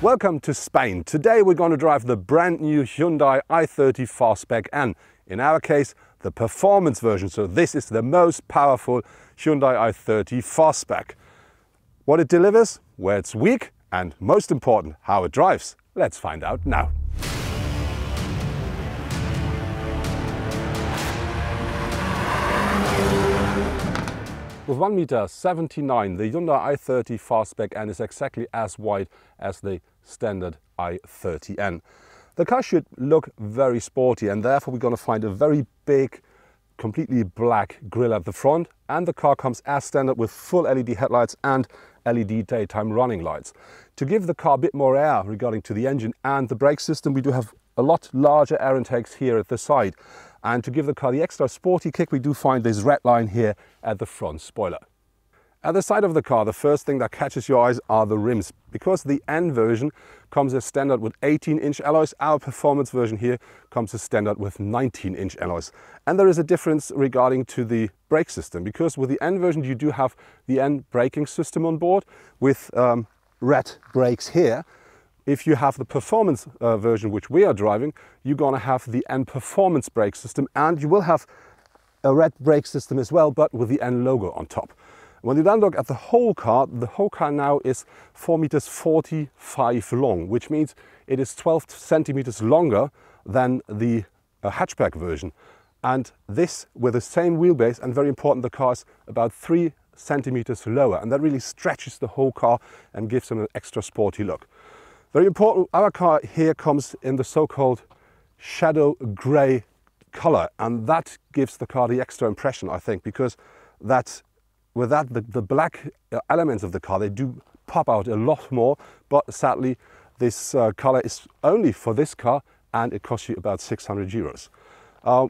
Welcome to Spain. Today we're going to drive the brand new Hyundai i30 Fastback N. In our case, the performance version. So this is the most powerful Hyundai i30 Fastback. What it delivers, where it's weak, and most important, how it drives. Let's find out now. With 1.79 m, the Hyundai i30 Fastback N is exactly as wide as the standard i30N. The car should look very sporty, and therefore we're going to find a very big, completely black grille at the front, and the car comes as standard with full LED headlights and LED daytime running lights. To give the car a bit more air regarding to the engine and the brake system, we do have a lot larger air intakes here at the side. And to give the car the extra sporty kick, we do find this red line here at the front spoiler. At the side of the car, the first thing that catches your eyes are the rims. Because the N version comes as standard with 18-inch alloys, our performance version here comes as standard with 19-inch alloys. And there is a difference regarding to the brake system, because with the N version you do have the N braking system on board with red brakes here. If you have the performance version, which we are driving, you're going to have the N performance brake system, and you will have a red brake system as well, but with the N logo on top. When you then look at the whole car now is 4.45 meters long, which means it is 12 centimeters longer than the hatchback version. And this with the same wheelbase, and very important, the car is about 3 centimeters lower, and that really stretches the whole car and gives them an extra sporty look. Very important, our car here comes in the so-called shadow grey color, and that gives the car the extra impression, I think, because with that the black elements of the car, they do pop out a lot more, but sadly this color is only for this car, and it costs you about 600 euros.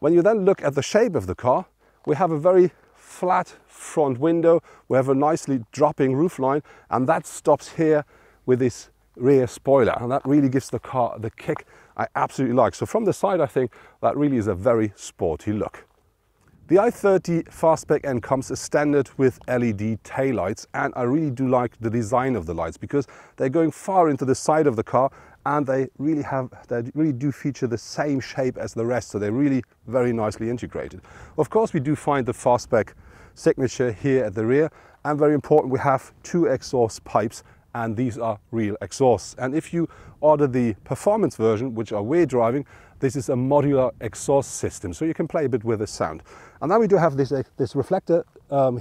When you then look at the shape of the car, we have a very flat front window, we have a nicely dropping roofline, and that stops here with this rear spoiler, and that really gives the car the kick I absolutely like. So from the side, I think that really is a very sporty look. The i30 Fastback N comes as standard with LED taillights, and I really do like the design of the lights because they're going far into the side of the car, and they really do feature the same shape as the rest, so they're really very nicely integrated. Of course, we do find the Fastback signature here at the rear, and very important, we have 2 exhaust pipes, and these are real exhausts. And if you order the performance version, which we're driving, this is a modular exhaust system, so you can play a bit with the sound. And then we do have this reflector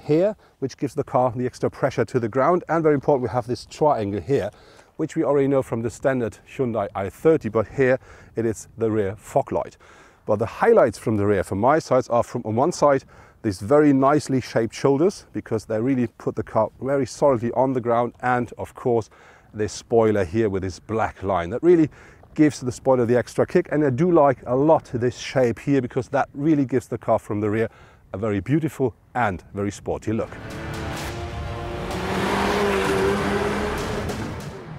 here, which gives the car the extra pressure to the ground. And very important, we have this triangle here, which we already know from the standard Hyundai i30, but here it is the rear fog light. But the highlights from the rear, from my side, are from on one side, these very nicely shaped shoulders, because they really put the car very solidly on the ground, and of course this spoiler here with this black line that really gives the spoiler the extra kick. And I do like a lot this shape here, because that really gives the car from the rear a very beautiful and very sporty look.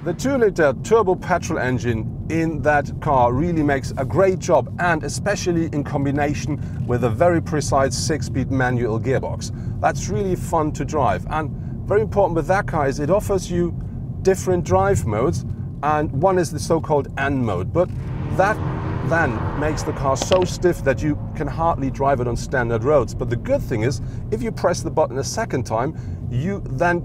The 2-liter turbo petrol engine in that car really makes a great job, and especially in combination with a very precise 6-speed manual gearbox. That's really fun to drive, and very important with that car is it offers you different drive modes, and one is the so-called N mode, but that then makes the car so stiff that you can hardly drive it on standard roads. But the good thing is, if you press the button a second time, you then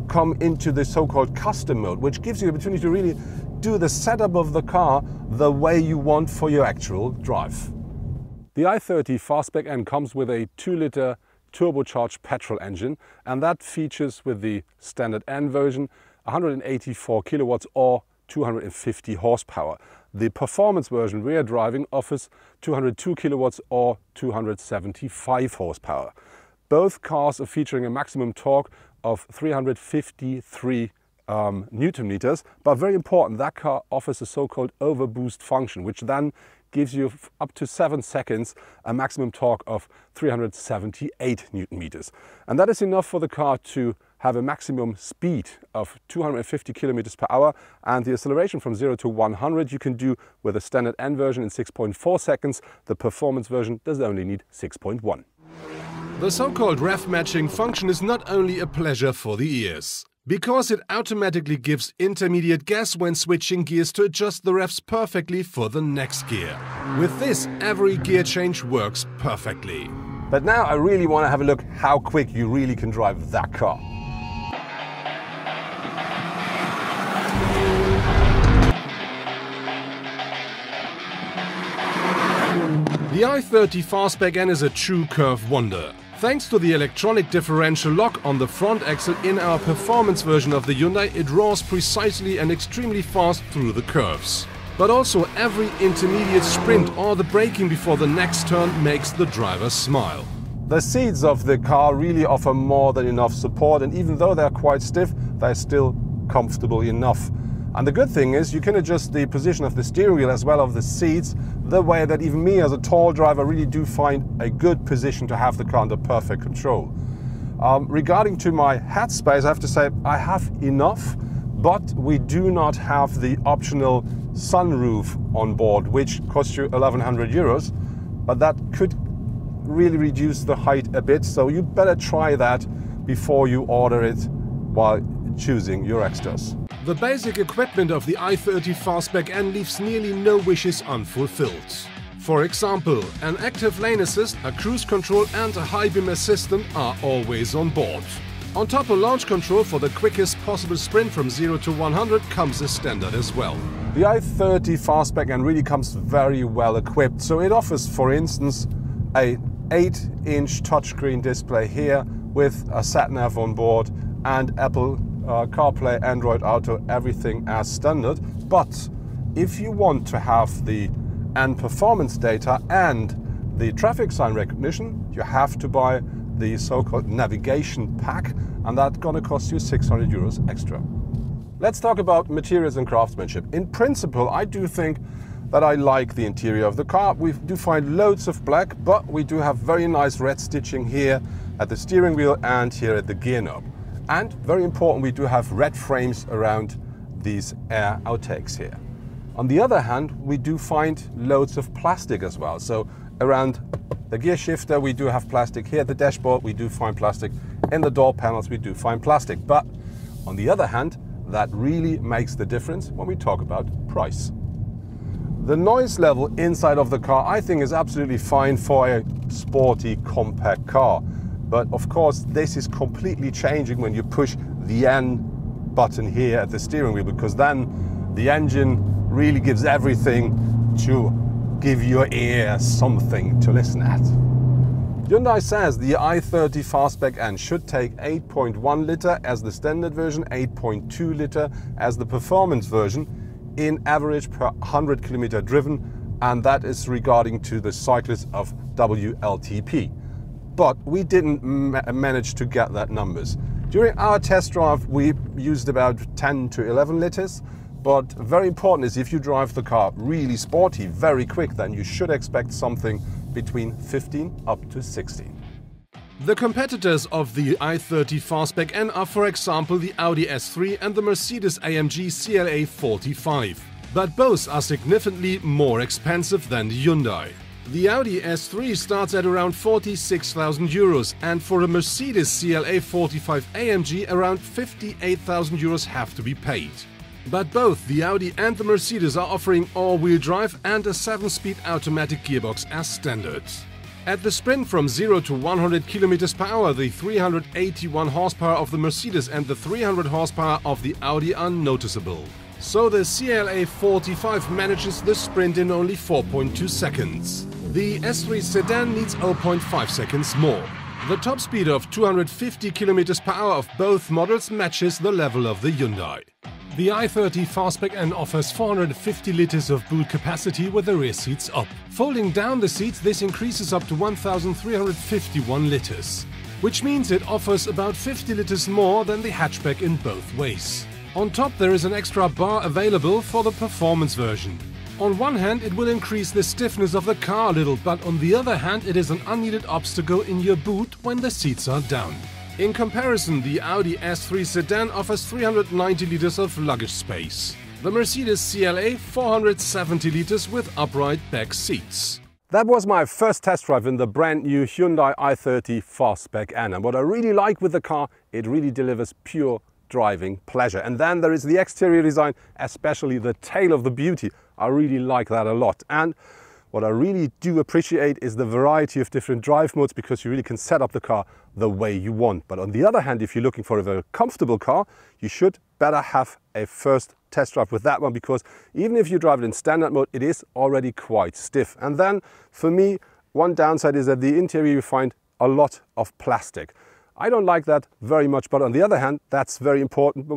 come into the so-called custom mode, which gives you the opportunity to really do the setup of the car the way you want for your actual drive. The i30 Fastback N comes with a 2-liter turbocharged petrol engine, and that features with the standard N version 184 kilowatts or 250 horsepower. The performance version we are driving offers 202 kilowatts or 275 horsepower. Both cars are featuring a maximum torque of 353 Newton meters, but very important, that car offers a so-called overboost function, which then gives you up to 7 seconds a maximum torque of 378 Newton meters. And that is enough for the car to have a maximum speed of 250 kilometers per hour, and the acceleration from 0 to 100 you can do with the standard N version in 6.4 seconds. The performance version does only need 6.1. The so-called rev matching function is not only a pleasure for the ears. because it automatically gives intermediate gas when switching gears to adjust the revs perfectly for the next gear. With this, every gear change works perfectly. But now I really want to have a look how quick you really can drive that car. The i30 Fastback N is a true curve wonder. Thanks to the electronic differential lock on the front axle in our performance version of the Hyundai, it roars precisely and extremely fast through the curves. But also every intermediate sprint or the braking before the next turn makes the driver smile. The seats of the car really offer more than enough support, and even though they're quite stiff, they're still comfortable enough. And the good thing is you can adjust the position of the steering wheel as well as the seats the way that even me as a tall driver really do find a good position to have the car under perfect control. Regarding to my headspace, I have to say I have enough, but we do not have the optional sunroof on board, which costs you 1,100 euros, but that could really reduce the height a bit, so you better try that before you order it while choosing your extras. The basic equipment of the i30 Fastback N leaves nearly no wishes unfulfilled. For example, an active lane assist, a cruise control and a high beam assistant are always on board. On top, a launch control for the quickest possible sprint from 0 to 100 comes as standard as well. The i30 Fastback N really comes very well equipped, so it offers, for instance, a 8-inch touchscreen display here with a sat-nav on board and Apple CarPlay, Android Auto, everything as standard. But if you want to have the N performance data and the traffic sign recognition, you have to buy the so-called navigation pack, and that's gonna cost you 600 euros extra. Let's talk about materials and craftsmanship. In principle, I do think that I like the interior of the car. We do find loads of black, but we do have very nice red stitching here at the steering wheel and here at the gear knob. And very important, we do have red frames around these air outtakes here. On the other hand, we do find loads of plastic as well. So around the gear shifter, we do have plastic here. The dashboard, we do find plastic. In the door panels, we do find plastic. But on the other hand, that really makes the difference when we talk about price. The noise level inside of the car, I think, is absolutely fine for a sporty, compact car. But of course, this is completely changing when you push the N button here at the steering wheel, because then the engine really gives everything to give your ear something to listen at. Hyundai says the i30 Fastback N should take 8.1 liter as the standard version, 8.2 liter as the performance version in average per 100 kilometer driven, and that is regarding to the cyclist of WLTP. But we didn't manage to get that numbers. During our test drive, we used about 10 to 11 liters. But very important is if you drive the car really sporty, very quick, then you should expect something between 15 up to 16. The competitors of the i30 Fastback N are, for example, the Audi S3 and the Mercedes-AMG CLA 45. But both are significantly more expensive than the Hyundai. The Audi S3 starts at around 46,000 euros, and for a Mercedes CLA 45 AMG around 58,000 euros have to be paid. But both the Audi and the Mercedes are offering all-wheel drive and a 7-speed automatic gearbox as standard. At the sprint from 0 to 100 km per hour, the 381 horsepower of the Mercedes and the 300 horsepower of the Audi are noticeable. So the CLA 45 manages the sprint in only 4.2 seconds. The S3 sedan needs 0.5 seconds more. The top speed of 250 km per hour of both models matches the level of the Hyundai. The i30 Fastback N offers 450 liters of boot capacity with the rear seats up. Folding down the seats, this increases up to 1,351 liters, which means it offers about 50 liters more than the hatchback in both ways. On top, there is an extra bar available for the performance version. On one hand, it will increase the stiffness of the car a little, but on the other hand, it is an unneeded obstacle in your boot when the seats are down. In comparison, the Audi S3 sedan offers 390 liters of luggage space. The Mercedes CLA 470 liters with upright back seats. That was my first test drive in the brand new Hyundai i30 Fastback N. And what I really like with the car, it really delivers pure driving pleasure. And then there is the exterior design, especially the tail of the beauty. I really like that a lot. And what I really do appreciate is the variety of different drive modes, because you really can set up the car the way you want. But on the other hand, if you're looking for a very comfortable car, you should better have a first test drive with that one, because even if you drive it in standard mode, it is already quite stiff. And then for me, one downside is that the interior you find a lot of plastic. I don't like that very much, but on the other hand, that's very important when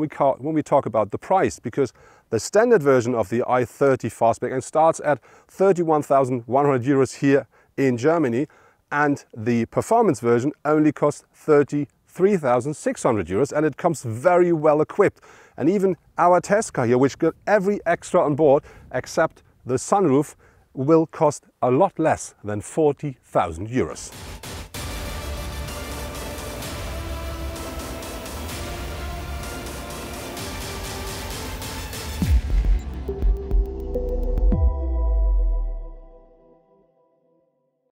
we talk about the price, because the standard version of the i30 Fastback N starts at 31,100 euros here in Germany, and the performance version only costs 33,600 euros, and it comes very well equipped. And even our test car here, which got every extra on board except the sunroof, will cost a lot less than 40,000 euros.